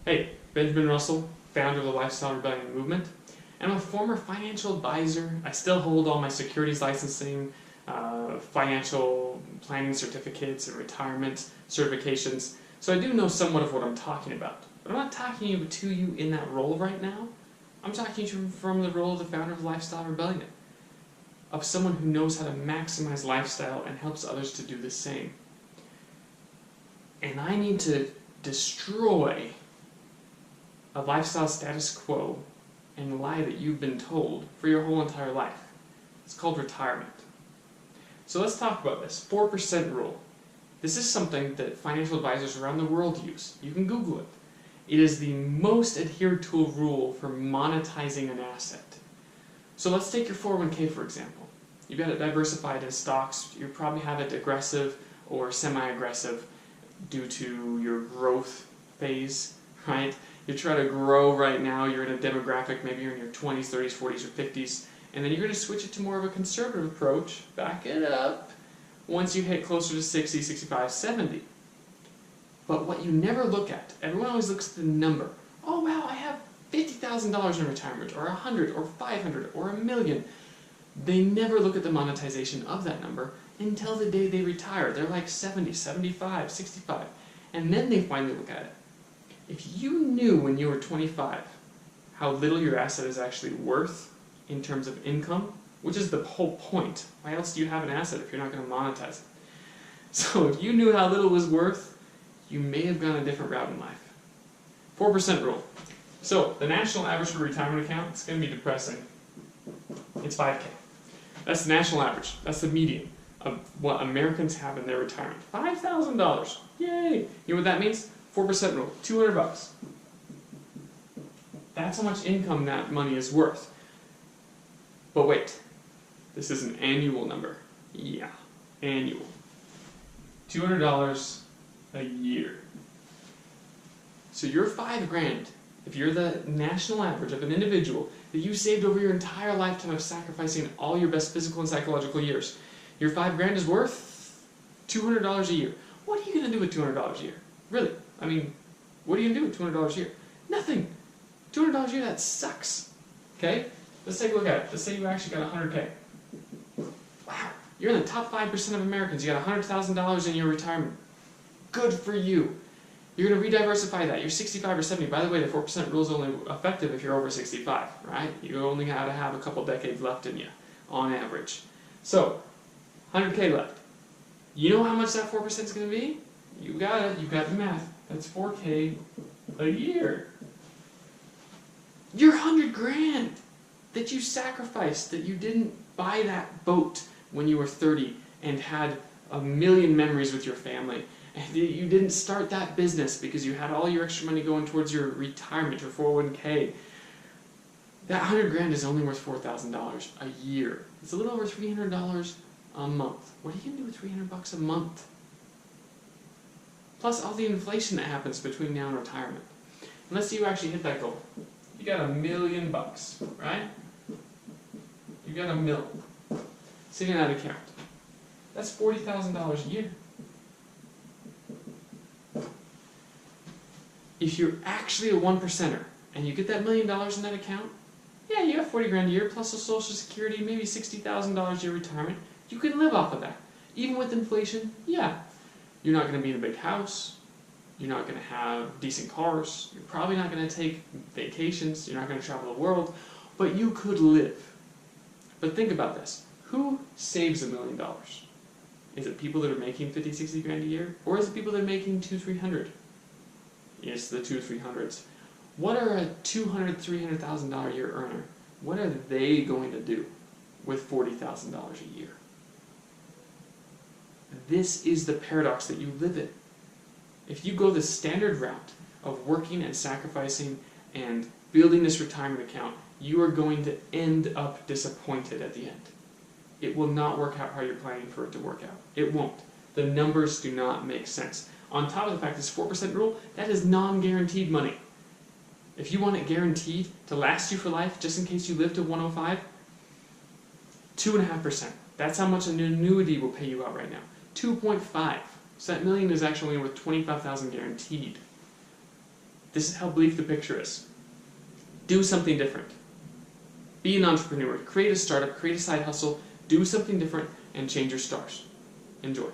Hey, Benjamin Russell, founder of the Lifestyle Rebellion movement, and I'm a former financial advisor. I still hold all my securities licensing, financial planning certificates, and retirement certifications, so I do know somewhat of what I'm talking about. But I'm not talking to you in that role right now. I'm talking to you from the role of the founder of the Lifestyle Rebellion, of someone who knows how to maximize lifestyle and helps others to do the same. And I need to destroy a lifestyle status quo and lie that you've been told for your whole entire life. It's called retirement. So let's talk about this 4% rule. This is something that financial advisors around the world use. You can Google it. It is the most adhered to rule for monetizing an asset. So let's take your 401k for example. You've got it diversified in stocks. You probably have it aggressive or semi-aggressive due to your growth phase, right? You try to grow right now, you're in a demographic, maybe you're in your 20s, 30s, 40s, or 50s, and then you're going to switch it to more of a conservative approach, back it up, once you hit closer to 60, 65, 70. But what you never look at, everyone always looks at the number. Oh wow, I have $50,000 in retirement, or 100, or 500, or $1 million. They never look at the monetization of that number until the day they retire. They're like 70, 75, 65, and then they finally look at it. If you knew when you were 25 how little your asset is actually worth in terms of income, which is the whole point, why else do you have an asset if you're not going to monetize it? So if you knew how little it was worth, you may have gone a different route in life. 4% rule. So the national average for a retirement account is going to be depressing. It's 5K. That's the national average. That's the median of what Americans have in their retirement. $5,000. Yay! You know what that means? 4% rule, $200. That's how much income that money is worth. But wait, this is an annual number. Yeah, annual. $200 a year. So your $5,000, if you're the national average of an individual that you saved over your entire lifetime of sacrificing all your best physical and psychological years, your $5,000 is worth $200 a year. What are you going to do with $200 a year? Really? I mean, what are you going to do with $200 a year? Nothing. $200 a year, that sucks. Okay? Let's take a look at it. Let's say you actually got 100K. Wow. You're in the top 5% of Americans. You got $100,000 in your retirement. Good for you. You're going to re-diversify that. You're 65 or 70. By the way, the 4% rule is only effective if you're over 65, right? You only got to have a couple decades left in you, on average. So, 100K left. You know how much that 4% is going to be? You got it. You got the math. That's 4K a year. Your $100,000 that you sacrificed, that you didn't buy that boat when you were 30 and had a million memories with your family, and you didn't start that business because you had all your extra money going towards your retirement, your 401k. That $100,000 is only worth $4,000 a year. It's a little over $300 a month. What are you going to do with $300 a month? Plus all the inflation that happens between now and retirement. Unless you actually hit that goal. You got $1 million, right? You got $1 million sitting in that account. That's $40,000 a year. If you're actually a 1%er and you get that $1 million in that account, yeah, you have $40,000 a year plus a Social Security, maybe $60,000 a year retirement. You can live off of that. Even with inflation, yeah. You're not going to be in a big house. You're not going to have decent cars. You're probably not going to take vacations. You're not going to travel the world. But you could live. But think about this. Who saves $1 million? Is it people that are making 50, 60 grand a year? Or is it people that are making 200, 300? It's the 200, 300s. What are a $200,000, $300,000 a year earner? What are they going to do with $40,000 a year? This is the paradox that you live in. If you go the standard route of working and sacrificing and building this retirement account, you are going to end up disappointed at the end. It will not work out how you're planning for it to work out. It won't. The numbers do not make sense. On top of the fact, this 4% rule, that is non-guaranteed money. If you want it guaranteed to last you for life, just in case you live to 105, 2.5%. That's how much an annuity will pay you out right now. 2.5. So that $1 million is actually worth $25,000 guaranteed. This is how bleak the picture is. Do something different. Be an entrepreneur. Create a startup, create a side hustle, do something different, and change your stars. Enjoy.